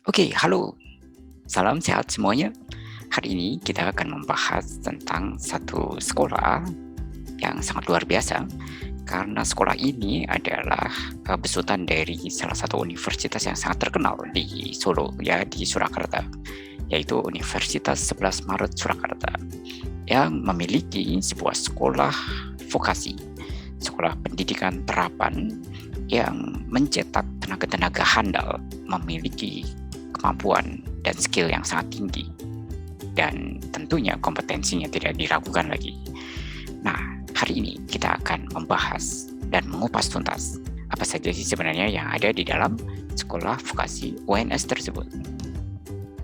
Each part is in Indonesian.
Oke, halo. Salam sehat semuanya. Hari ini kita akan membahas tentang satu sekolah yang sangat luar biasa karena sekolah ini adalah besutan dari salah satu universitas yang sangat terkenal di Solo, ya, di Surakarta, yaitu Universitas 11 Maret Surakarta yang memiliki sebuah sekolah vokasi, sekolah pendidikan terapan yang mencetak tenaga-tenaga handal memiliki kemampuan dan skill yang sangat tinggi, dan tentunya kompetensinya tidak diragukan lagi. Nah, hari ini kita akan membahas dan mengupas tuntas apa saja sih sebenarnya yang ada di dalam sekolah vokasi UNS tersebut.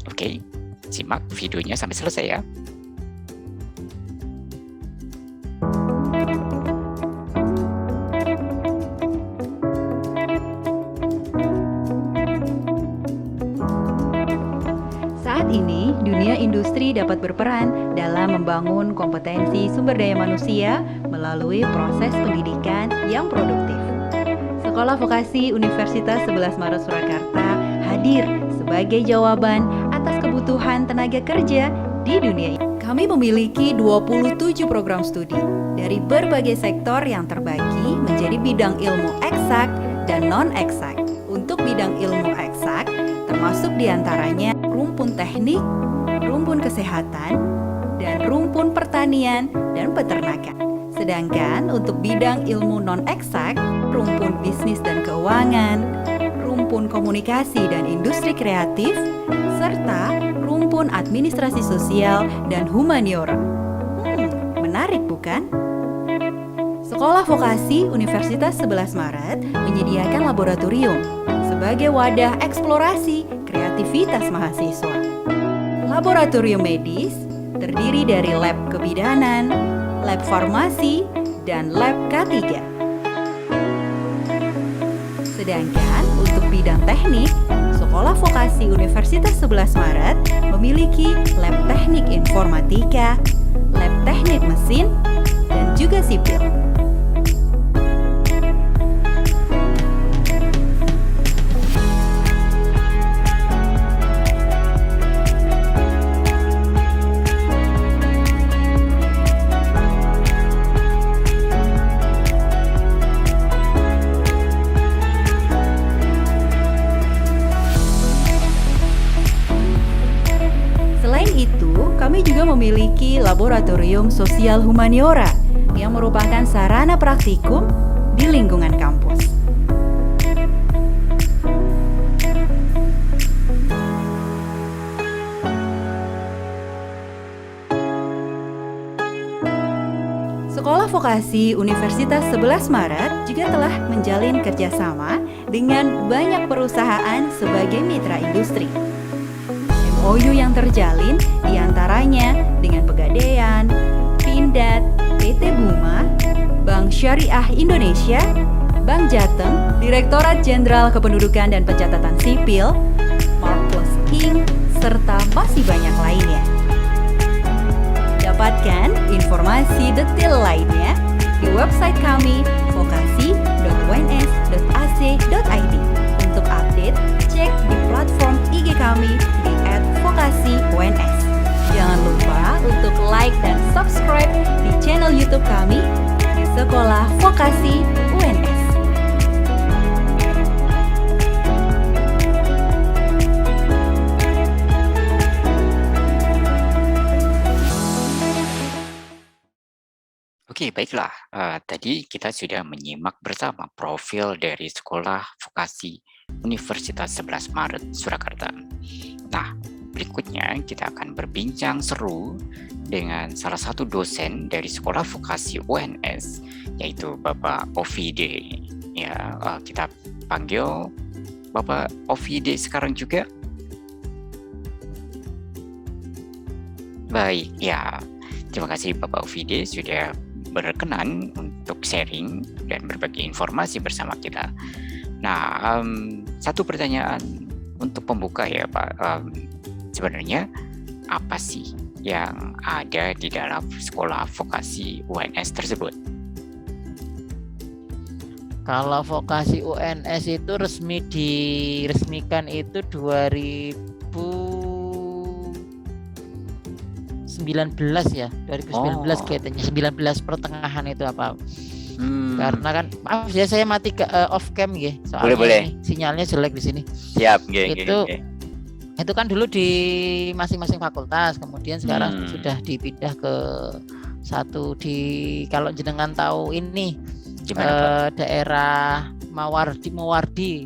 Oke, simak videonya sampai selesai ya. Saat ini, dunia industri dapat berperan dalam membangun kompetensi sumber daya manusia melalui proses pendidikan yang produktif. Sekolah Vokasi Universitas 11 Maret Surakarta hadir sebagai jawaban atas kebutuhan tenaga kerja di dunia ini. Kami memiliki 27 program studi dari berbagai sektor yang terbagi menjadi bidang ilmu eksak dan non-eksak. Untuk bidang ilmu eksak, termasuk diantaranya rumpun teknik, rumpun kesehatan, dan rumpun pertanian dan peternakan. Sedangkan untuk bidang ilmu non-eksak, rumpun bisnis dan keuangan, rumpun komunikasi dan industri kreatif, serta rumpun administrasi sosial dan humaniora. Menarik bukan? Sekolah Vokasi Universitas 11 Maret menyediakan laboratorium sebagai wadah eksplorasi kreativitas mahasiswa. Laboratorium medis terdiri dari lab kebidanan, lab farmasi, dan lab K3. Sedangkan untuk bidang teknik, Sekolah Vokasi Universitas 11 Maret memiliki lab teknik informatika, lab teknik mesin, dan juga sipil. Selain itu, kami juga memiliki laboratorium sosial humaniora yang merupakan sarana praktikum di lingkungan kampus. Sekolah Vokasi Universitas 11 Maret juga telah menjalin kerjasama dengan banyak perusahaan sebagai mitra industri. MOU yang terjalin diantaranya dengan Pegadaian, Pindad, PT Buma, Bank Syariah Indonesia, Bank Jateng, Direktorat Jenderal Kependudukan dan Pencatatan Sipil, Marplus Inc., serta masih banyak lainnya. Dapatkan informasi detail lainnya di website kami vokasi.uns.ac.id. Untuk update, cek di platform IG kami di @vokasi-UNS. Jangan lupa untuk like dan subscribe di channel YouTube kami di Sekolah Vokasi UNS. Oke, baiklah. Tadi kita sudah menyimak bersama profil dari Sekolah Vokasi Universitas 11 Maret Surakarta. Nah, berikutnya kita akan berbincang seru dengan salah satu dosen dari Sekolah Vokasi UNS, yaitu Bapak Ovide. Ya, kita panggil Bapak Ovide sekarang juga. Baik, ya. Terima kasih Bapak Ovide sudah berkenan untuk sharing dan berbagi informasi bersama kita. Nah, satu pertanyaan untuk pembuka ya Pak. Sebenarnya apa sih yang ada di dalam sekolah vokasi UNS tersebut? Kalau vokasi UNS itu diresmikan itu 2019 ya, 2019 kayaknya, 19 pertengahan itu apa. Karena kan maaf ya saya mati off cam ya, soalnya Boleh. sinyalnya jelek di sini. Siap, Itu kan dulu di masing-masing fakultas, kemudian sekarang sudah dipindah ke satu di, kalau jenengan tahu ini daerah Mawardi,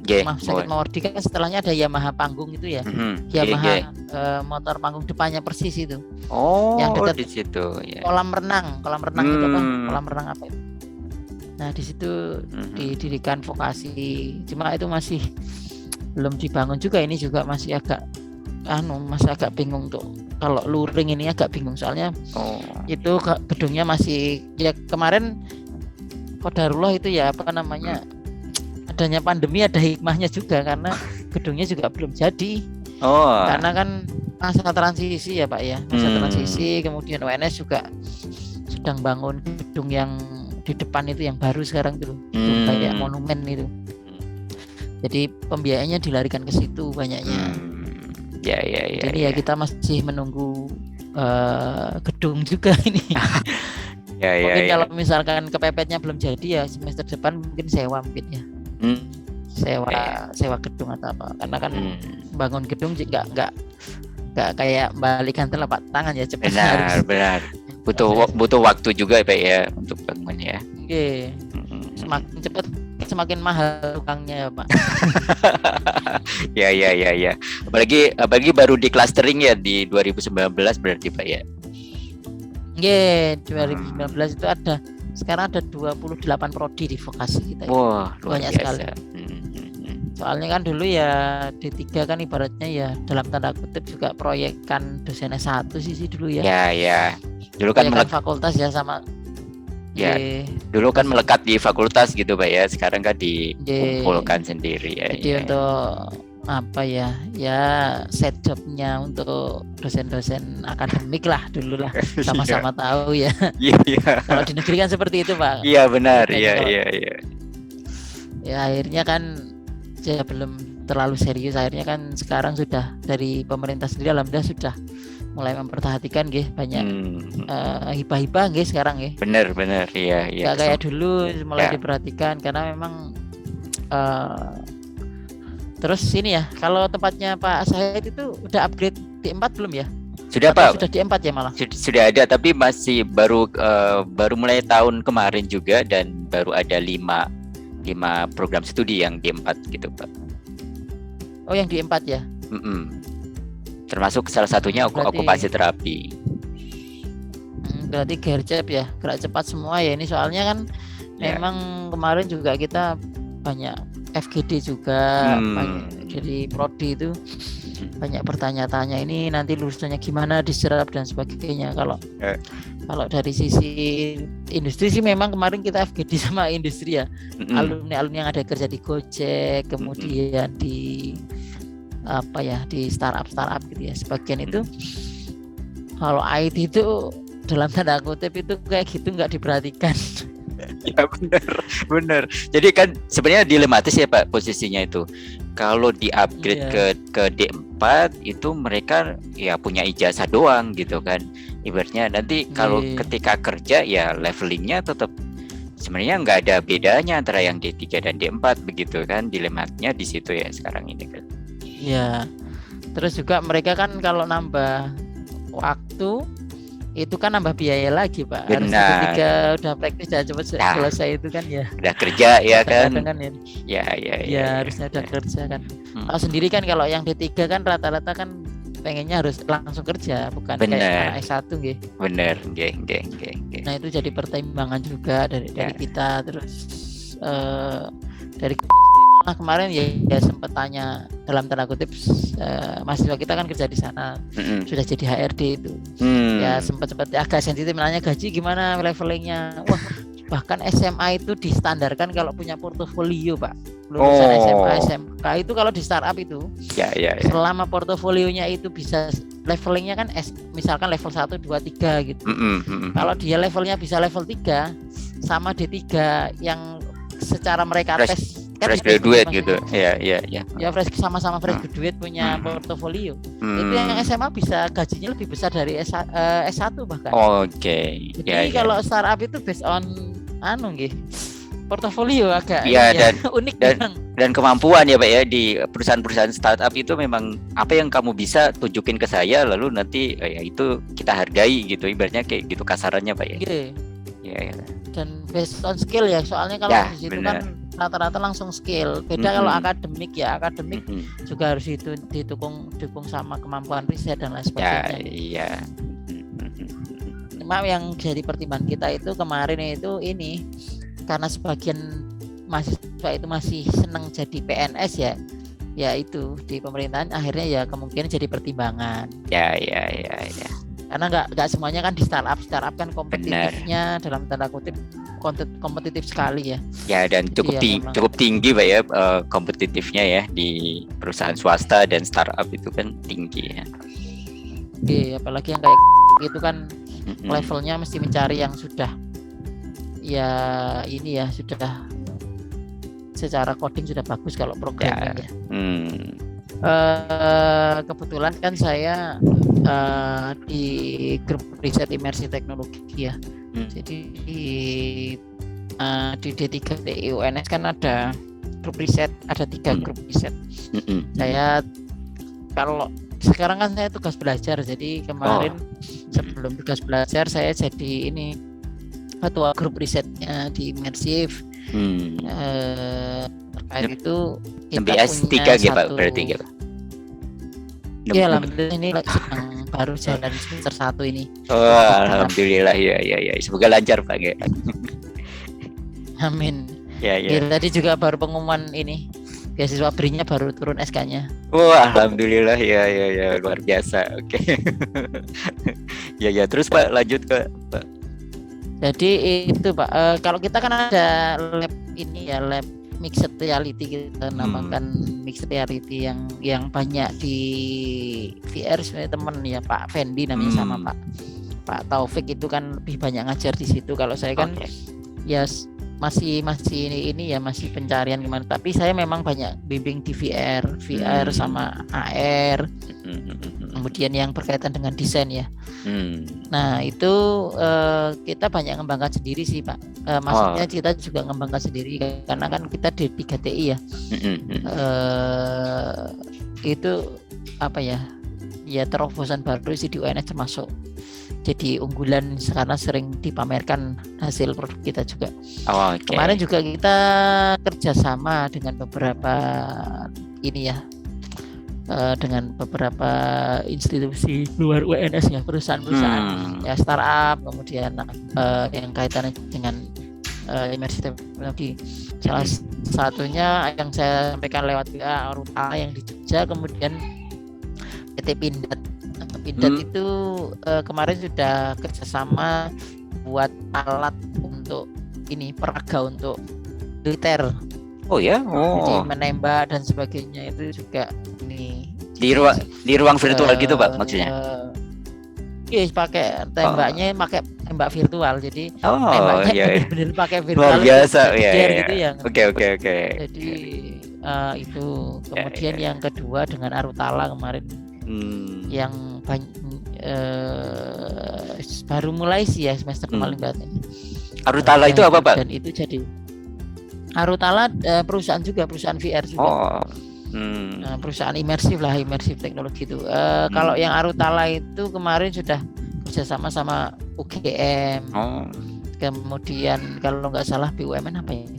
Rumah Sakit Mawardi kan setelahnya ada Yamaha Panggung itu ya. Yamaha motor panggung depannya persis itu. Yang dekat di situ ya. Kolam renang itu apa? Kolam renang apa itu? Nah, di situ didirikan vokasi. Cuma itu masih belum dibangun juga, ini juga masih agak bingung tuh. Kalau luring ini agak bingung soalnya itu gedungnya masih ya, kemarin qadarullah itu ya apa namanya, adanya pandemi ada hikmahnya juga karena gedungnya juga belum jadi. Karena kan masa transisi ya Pak ya, transisi, kemudian UNS juga sedang bangun gedung yang di depan itu yang baru sekarang itu kayak monumen itu. Jadi pembiayaannya dilarikan ke situ banyaknya. Jadi ya kita masih menunggu gedung juga ini. Mungkin kalau misalkan kepepetnya belum jadi ya semester depan mungkin sewa mungkin ya. Sewa gedung atau apa. Karena kan bangun gedung juga nggak kayak balikan telapak tangan ya, cepat. Benar. Butuh waktu juga Pak ya untuk bangun ya. Semakin cepat semakin mahal tukangnya ya Pak. Ya. Apalagi baru di clustering ya di 2019 berarti Pak ya. 2019 itu sekarang ada 28 prodi di vokasi kita. Wah, banyak sekali. Soalnya kan dulu ya D3 kan ibaratnya ya dalam tanda kutip juga proyekan dosen S1 sih dulu ya. Ya. Dulu kan fakultas ya sama. Dulu kan melekat di fakultas gitu Pak ya. Sekarang kan dikumpulkan sendiri ya. Jadi untuk apa ya set jobnya untuk dosen-dosen akademik lah dulu lah, sama-sama tahu ya. Kalau di negeri kan seperti itu Pak. Iya benar. Iya. Ya akhirnya kan ya belum terlalu serius, akhirnya kan sekarang sudah dari pemerintah sendiri alhamdulillah sudah mulai memperhatikan banyak hibah-hibah sekarang benar iya. Gak kayak dulu mulai diperhatikan karena memang terus ini ya, kalau tempatnya Pak Syahid itu udah upgrade D4 belum ya? Sudah Pak. Sudah D4 ya malah. Sudah ada tapi masih baru mulai tahun kemarin juga, dan baru ada 5 program studi yang D4 gitu Pak. Oh yang D4 ya? Termasuk salah satunya okupasi terapi. Berarti gercep ya, gerak cepat semua ya ini, soalnya kan memang kemarin juga kita banyak FGD juga, jadi prodi itu banyak bertanya-tanya ini nanti lulusannya gimana, diserap dan sebagainya. Kalau dari sisi industri sih memang kemarin kita FGD sama industri ya, alumni yang ada kerja di Gojek, kemudian di di startup gitu ya, sebagian itu. Kalau IT itu dalam tanda kutip itu kayak gitu nggak diperhatikan. Ya benar. Jadi kan sebenarnya dilematis ya Pak posisinya itu. Kalau di-upgrade ke D4 itu mereka ya punya ijazah doang gitu kan. Ibaratnya nanti kalau ketika kerja ya levelingnya tetap sebenarnya nggak ada bedanya antara yang D3 dan D4 begitu kan. Dilematnya di situ ya sekarang ini kan. Ya. Terus juga mereka kan kalau nambah waktu itu kan nambah biaya lagi Pak. Harus ketika udah praktis dan cepat selesai itu kan ya. Udah kerja ya kan. Ya, harusnya udah kerja kan. Tahu sendiri kan kalau yang D3 kan rata-rata kan pengennya harus langsung kerja, bukan kayak S1 nggih. Bener, nggih. Nah, itu jadi pertimbangan juga dari kita. Terus dari kemarin ya sempat tanya dalam tanda kutip, mahasiswa kita kan kerja di sana, sudah jadi HRD itu. Ya sempat agak sensitif nanya gaji gimana, levelingnya. Wah, bahkan SMA itu distandarkan kalau punya portofolio Pak. Lulusan SMA, SMK itu kalau di startup itu selama portofolionya itu bisa levelingnya kan misalkan level 1, 2, 3 gitu. Kalau dia levelnya bisa level 3 sama D3 yang secara mereka Fresh- tes kan fresh fresh graduate maksudnya. gitu. Iya. Ya fresh sama-sama fresh graduate punya portofolio. Itu yang SMA bisa gajinya lebih besar dari S1 bahkan. Oke. Jadi Ya. kalau startup itu based on nggih. Portofolio agak Iya, ini ya, unik memang. Dan kemampuan ya Pak ya, di perusahaan-perusahaan startup itu memang apa yang kamu bisa tunjukin ke saya, lalu nanti ya itu kita hargai gitu, ibaratnya kayak gitu kasarannya Pak ya. Iya. Ya. Dan based on skill ya, soalnya kalau Ya, di situ benar. kan rata-rata langsung skill. Beda kalau akademik juga harus didukung sama kemampuan riset dan lain Ya, sebagainya. iya. Cuma yang jadi pertimbangan kita itu kemarin itu ini karena sebagian mahasiswa itu masih senang jadi PNS ya itu di pemerintahan akhirnya ya kemungkinan jadi pertimbangan. Ya. Karena nggak semuanya kan di startup kan kompetitifnya dalam tanda kutip kompetitif sekali ya. Ya, dan cukup tinggi Pak ya, kompetitifnya ya di perusahaan swasta dan startup itu kan tinggi ya. Oke, apalagi yang kayak gitu kan levelnya mesti mencari yang sudah ya ini ya sudah secara coding sudah bagus kalau programming ya. Kebetulan kan saya di grup riset imersi teknologi ya. Jadi di D3TI UNS kan ada grup riset, ada 3 grup riset. Saya kalau sekarang kan saya tugas belajar, jadi kemarin sebelum tugas belajar saya jadi ini ketua grup risetnya di Imersif. Terkait itu kita MBS punya 3 gitu Pak, satu berarti gitu. ya alhamdulillah ini sedang baru jalan semester 1 ini. Alhamdulillah ya. Semoga lancar Pak ya. Amin. Ya. Tadi juga baru pengumuman ini beasiswa BRI-nya baru turun SK-nya. Alhamdulillah ya luar biasa. Oke. Ya terus Pak lanjut ke Pak. Jadi itu Pak, kalau kita kan ada lab ini ya, lab mixed reality, kita namakan mixed reality yang banyak di VR sebenarnya teman ya, Pak Fendi namanya sama Pak Taufik itu kan lebih banyak ngajar di situ. Kalau saya kan ya masih ini ya masih pencarian gimana, tapi saya memang banyak bimbing di VR sama AR, kemudian yang berkaitan dengan desain ya. Nah itu kita banyak ngembangkan sendiri sih Pak, maksudnya kita juga ngembangkan sendiri karena kan kita di 3TI ya. Itu apa ya terobosan baru sih di UNS, termasuk jadi unggulan karena sering dipamerkan hasil produk kita juga. Kemarin juga kita kerjasama dengan beberapa ini ya, dengan beberapa institusi luar UNS ya, perusahaan-perusahaan ya startup, kemudian yang kaitannya dengan imersi teknologi. Salah satunya yang saya sampaikan lewat WA Arutala yang di Jogja, kemudian PT Pindad itu kemarin sudah kerjasama buat alat untuk ini peraga untuk militer. Jadi menembak dan sebagainya itu juga ini di ruang virtual gitu Pak maksudnya. Iya, pakai tembaknya pakai tembak virtual, jadi tembaknya benar-benar pakai virtual. Luar biasa gitu ya. Oke. Jadi itu kemudian yang kedua dengan Arutala kemarin yang baru mulai sih ya semester kemarin berarti. Arutala itu apa Pak? Dan itu jadi Arutala perusahaan VR juga. Perusahaan imersif teknologi itu. Kalau yang Arutala itu kemarin sudah kerjasama sama UGM. Kemudian kalau nggak salah BUMN apa ya?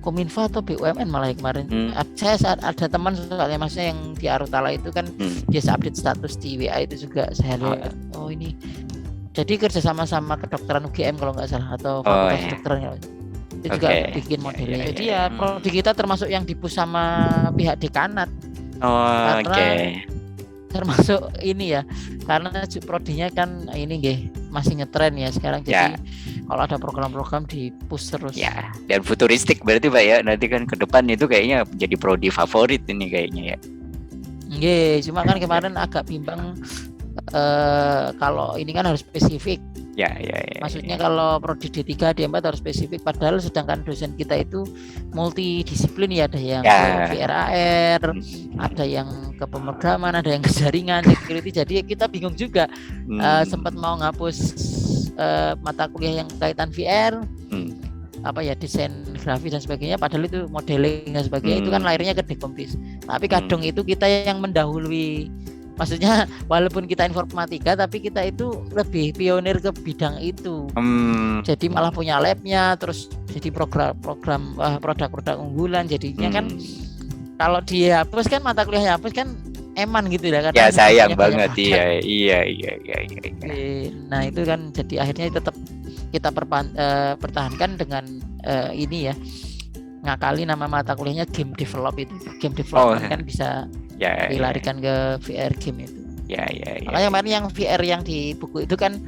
Kominfo atau BUMN malah kemarin. Saya ada teman soalnya maksudnya yang di Arutala itu kan biasa update status di WA itu juga saya lihat. Ini jadi kerjasama sama kedokteran UGM kalau nggak salah, atau fakultas kedokteran itu juga bikin modelnya. Jadi ya prodi kita termasuk yang dipush sama pihak dekanat. Karena termasuk ini ya, karena prodinya kan ini masih ngetren ya sekarang, jadi kalau ada program-program di-push terus. Ya, dan futuristik berarti Pak ya, nanti kan ke depan itu kayaknya jadi prodi favorit ini kayaknya ya. Cuma kan kemarin agak bimbang, kalau ini kan harus spesifik Ya, ya, ya, Maksudnya ya. kalau prodi D3, D4 harus spesifik, padahal sedangkan dosen kita itu multidisiplin ya, ada yang ke Ya. VRAR, ada yang ke pemrograman, ada yang ke jaringan, security. Jadi kita bingung juga. Sempat mau ngapus mata kuliah yang kaitan VR, apa ya, desain grafis dan sebagainya, padahal itu modeling dan sebagainya itu kan lahirnya ke Dekompis. Tapi kadang itu kita yang mendahului. Maksudnya walaupun kita informatika tapi kita itu lebih pionir ke bidang itu. Jadi malah punya labnya, terus jadi program produk-produk unggulan. Jadinya kan kalau dihapus kan mata kuliah hapus kan eman gitu ya kan. Ya sayang banget. Iya. Nah itu kan jadi akhirnya tetap kita pertahankan dengan ini ya, ngakali nama mata kuliahnya game develop itu. Game development kan bisa dilarikan ke VR game itu. Ya. Makanya kemarin yang VR yang di buku itu kan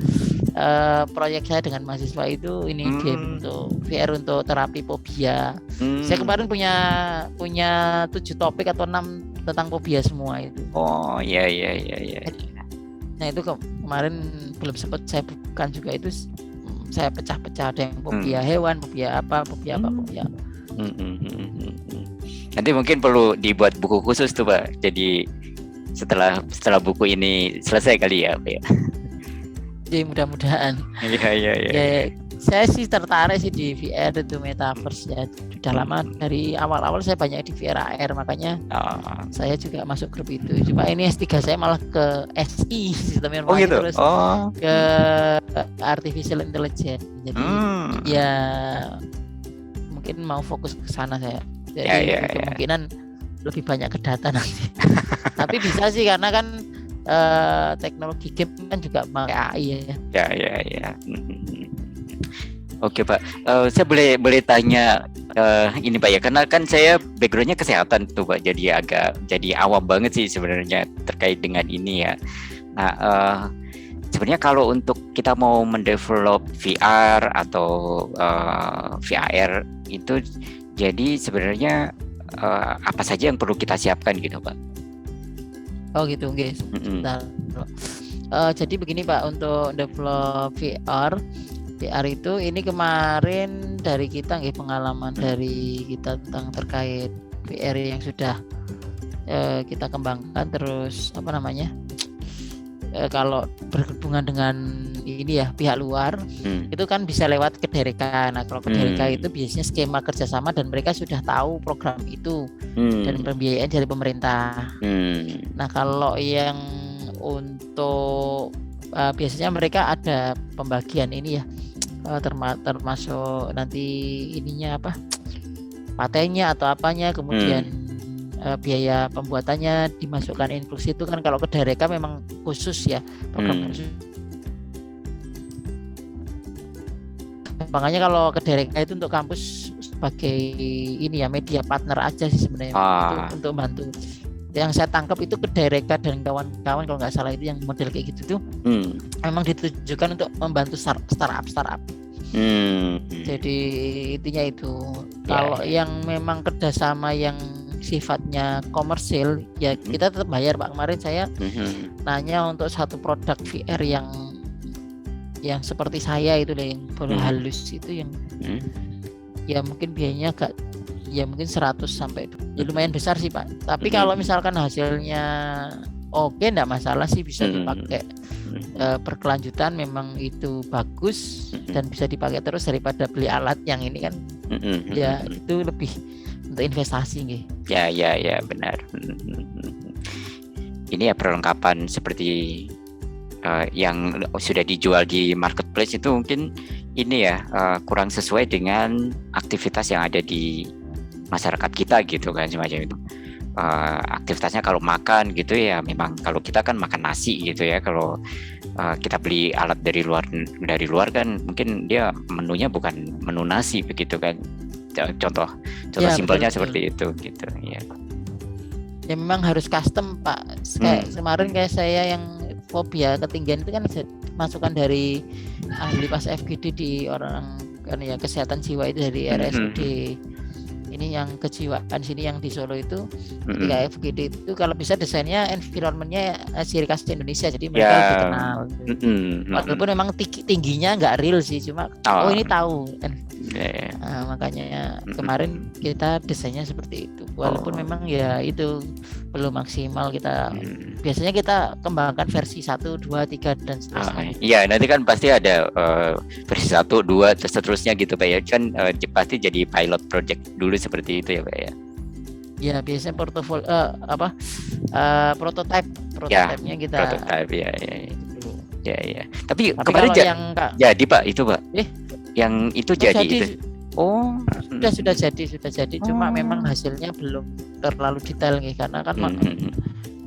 proyek saya dengan mahasiswa itu ini game untuk VR untuk terapi fobia. Saya kemarin punya 7 topik atau 6 tentang fobia semua itu. Oh iya. Nah itu kemarin belum sempat saya bukukan juga, itu saya pecah-pecah, ada yang fobia hewan, fobia apa. Nanti mungkin perlu dibuat buku khusus tuh Pak. Jadi setelah buku ini selesai kali ya Pak ya. Jadi mudah-mudahan. Iya. Saya sih tertarik sih di VR itu metaverse ya. Sudah lama, dari awal-awal saya banyak di VRAR, makanya saya juga masuk grup itu. Cuma ini S3 saya malah ke SI, sistem informasi, gitu? Terus ke artificial intelligence. Jadi ya mungkin mau fokus ke sana saya. Jadi kemungkinan lebih banyak ke data nanti. Tapi bisa sih karena kan teknologi game kan juga pakai AI ya. Ya. Oke Pak, saya boleh tanya ini Pak ya, karena kan saya backgroundnya kesehatan tuh Pak, jadi awam banget sih sebenarnya terkait dengan ini ya. Nah sebenarnya kalau untuk kita mau mendevelop VR atau VAR itu, jadi sebenarnya apa saja yang perlu kita siapkan gitu Pak? Oh gitu guys. Jadi begini Pak, untuk develop VR itu ini kemarin dari kita pengalaman dari kita tentang terkait VR yang sudah kita kembangkan, terus kalau berhubungan dengan ini ya pihak luar itu kan bisa lewat Kedereka. Nah kalau Kedereka itu biasanya skema kerjasama dan mereka sudah tahu program itu dan pembiayaan dari pemerintah. Nah kalau yang untuk biasanya mereka ada pembagian ini ya, termasuk nanti ininya apa, patennya atau apanya, kemudian biaya pembuatannya dimasukkan infus itu kan. Kalau Kedereka memang khusus ya, program khusus. Makanya kalau Kedereka itu untuk kampus sebagai ini ya, media partner aja sih sebenarnya untuk bantu. Yang saya tangkap itu Kedereka dan kawan-kawan kalau nggak salah itu yang model kayak gitu tuh memang ditujukan untuk membantu startup. Jadi intinya itu. Kalau yang memang kerjasama yang sifatnya komersil ya kita tetap bayar Pak. Kemarin saya nanya untuk satu produk VR yang seperti saya itu deh, yang bola halus itu yang ya mungkin biayanya agak ya mungkin 100 sampai ya lumayan besar sih Pak. Tapi kalau misalkan hasilnya oke, enggak masalah sih, bisa dipakai berkelanjutan, memang itu bagus dan bisa dipakai terus daripada beli alat yang ini kan. Ya itu lebih untuk investasi nih. Ya benar. Ini ya perlengkapan seperti yang sudah dijual di marketplace itu mungkin ini ya kurang sesuai dengan aktivitas yang ada di masyarakat kita gitu kan, semacam itu. Aktivitasnya kalau makan gitu ya, memang kalau kita kan makan nasi gitu ya. Kalau kita beli alat dari luar kan mungkin dia menunya bukan menu nasi begitu kan. Contoh ya, simpelnya betul. Seperti itu gitu ya. Ya memang harus custom Pak. Kayak kemarin kayak saya yang fobia ketinggian itu kan masukan dari ahli pas FGD di orang kan ya kesehatan jiwa itu dari RSUD ini yang kejiwaan sini yang di Solo itu ketika FGD itu kalau bisa desainnya environmentnya ciri khas Indonesia, jadi mereka lebih kenal. Walaupun memang tingginya nggak real sih, cuma ini tahu. Makanya kemarin kita desainnya seperti itu. Walaupun memang ya itu belum maksimal, kita biasanya kita kembangkan versi 1, 2, 3 dan seterusnya. Iya, nanti kan pasti ada versi 1, 2 dan seterusnya gitu Pak ya. Kan pasti jadi pilot project dulu seperti itu ya Pak ya. Ya biasanya portofolio prototipenya kita. Prototype ya. Ya. Tapi kemarin jadi Pak itu Pak. Yang itu jadi itu. Sudah jadi. Cuma memang hasilnya belum terlalu detail nih, karena kan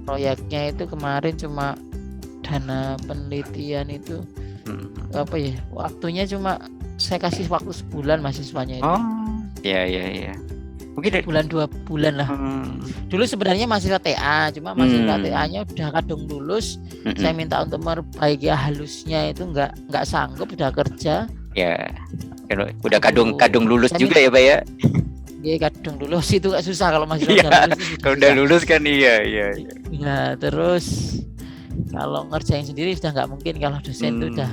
proyeknya itu kemarin cuma dana penelitian itu waktunya cuma saya kasih waktu sebulan mahasiswanya itu. Iya. Mungkin bulan 2 bulan lah. Dulu sebenarnya mahasiswa TA, cuma mahasiswa TA-nya udah kadung lulus. Saya minta untuk memperbaiki halusnya itu nggak sanggup, udah kerja. Ya, udah kadung lulus juga ya Pak ya. Iya, kadung lulus itu gak susah kalau mahasiswa udah lulus. Kalau udah lulus kan iya. Ya, terus kalau ngerjain sendiri sudah nggak mungkin, kalau dosen itu udah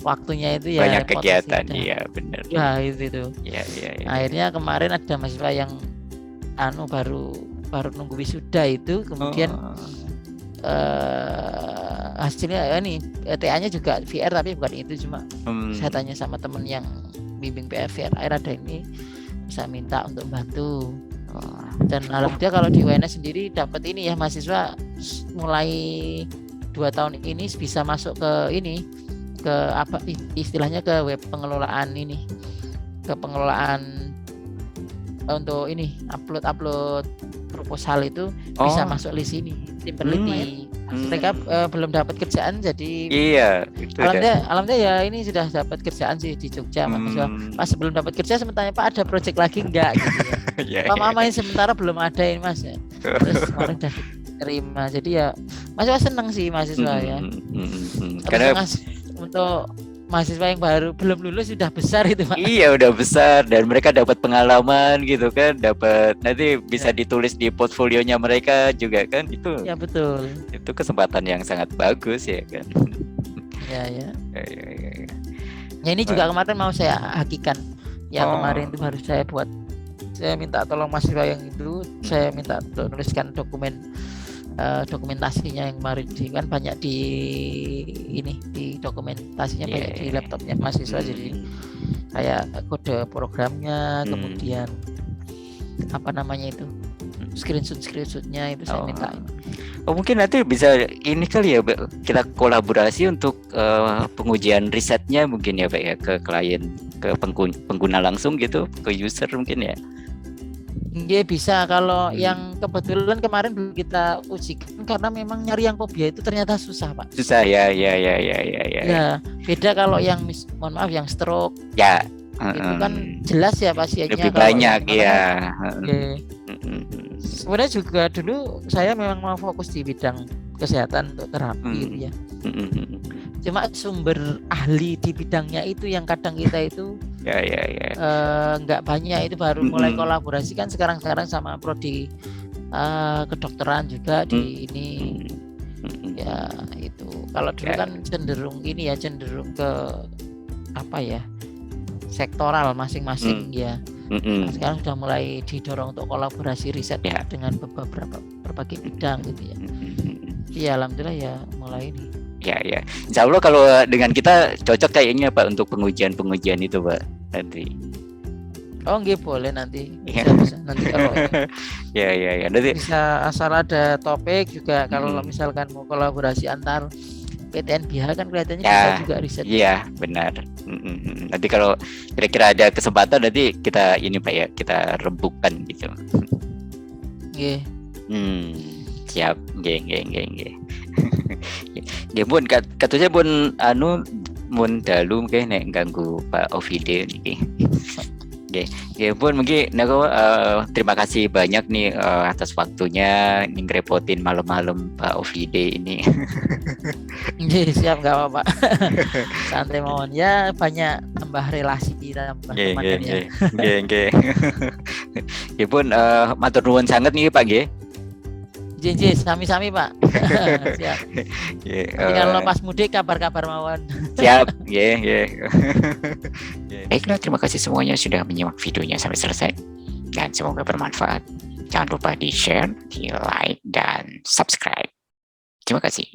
waktunya itu ya banyak kegiatan. Iya benar. Ya itu. Iya. Akhirnya kemarin ada mahasiswa yang baru nunggu wisuda itu, kemudian hasilnya ini TA-nya juga VR tapi bukan itu, cuma saya tanya sama temen yang bimbing VR ada ini, saya minta untuk bantu. Dan alhamdulillah kalau di UNS sendiri dapat ini ya, mahasiswa mulai 2 tahun ini bisa masuk ke ini, ke apa istilahnya, ke web pengelolaan ini, ke pengelolaan untuk ini upload proposal itu bisa masuk list ini, tim peneliti. Mereka belum dapat kerjaan, jadi alhamdulillah ya ini sudah dapat kerjaan sih di Jogja. Pas belum dapat kerja sementara Pak ada project lagi enggak gitu ya. Pak Mama ini sementara belum ada ini Mas ya. Terus kemarin udah diterima, jadi ya mahasiswa seneng sih mahasiswa ya. Karena untuk mahasiswa yang baru belum lulus sudah besar itu Pak. Iya, udah besar dan mereka dapat pengalaman gitu kan, dapat nanti bisa ditulis di portfolionya mereka juga kan, itu. Ya betul. Itu kesempatan yang sangat bagus ya kan. Ya. Ya ini juga kemarin mau saya hakikan. Yang kemarin itu harus saya buat. Saya minta tolong mahasiswa yang itu, saya minta untuk nuliskan dokumentasinya yang kemarin kan banyak di dokumentasinya banyak di laptopnya mahasiswa, jadi kayak kode programnya, kemudian apa namanya itu screenshotnya itu saya minta. Mungkin nanti bisa ini kali ya kita kolaborasi untuk pengujian risetnya mungkin ya Pak ya, ke klien, ke pengguna langsung gitu, ke user mungkin ya. Iya bisa, kalau yang kebetulan kemarin belum kita ujikan karena memang nyari yang fobia itu ternyata susah Pak. Susah ya. Ya beda kalau yang mohon maaf yang stroke. Ya. Itu kan jelas ya pasiennya. Lebih banyak ya. Sebenarnya juga dulu saya memang mau fokus di bidang kesehatan untuk terapi gitu ya. Cuma sumber ahli di bidangnya itu yang kadang kita itu nggak banyak, itu baru mulai kolaborasi kan sekarang sama prodi kedokteran juga di ini ya itu. Kalau dulu kan cenderung ke apa ya, sektoral masing-masing ya. Nah, sekarang sudah mulai didorong untuk kolaborasi riset dengan berbagai bidang gitu ya. Iya alhamdulillah ya mulai ini. Ya. Insya Allah kalau dengan kita cocok kayaknya Pak untuk pengujian itu Pak nanti. Nggih boleh nanti. Bisa nanti kalau ya. Nanti bisa, asal ada topik juga kalau misalkan mau kolaborasi antar PTNBH kan kelihatannya bisa juga riset. Iya, benar. Nanti kalau kira-kira ada kesempatan nanti kita ini Pak ya, kita rembukan gitu. Nggih. Siap, nggih. Ya pun katanya pun mun dalu mungkin nek ganggu Pak Ovide niki. Ya pun mungkin terima kasih banyak nih atas waktunya ngerepotin malam-malam Pak Ovide ini. Siap, nggak apa-apa. Santai mawon ya, banyak tambah relasi, tambah teman ya. Ya pun matur nuwun sangat nih Pak nggih. Nggih, sami-sami Pak. Siap. Nggih, Nanti kalau pas mudik kabar-kabar mawon. siap, nggih, nggih. Baiklah, terima kasih semuanya sudah menyimak videonya sampai selesai dan semoga bermanfaat. Jangan lupa di-share, di-like, dan subscribe. Terima kasih.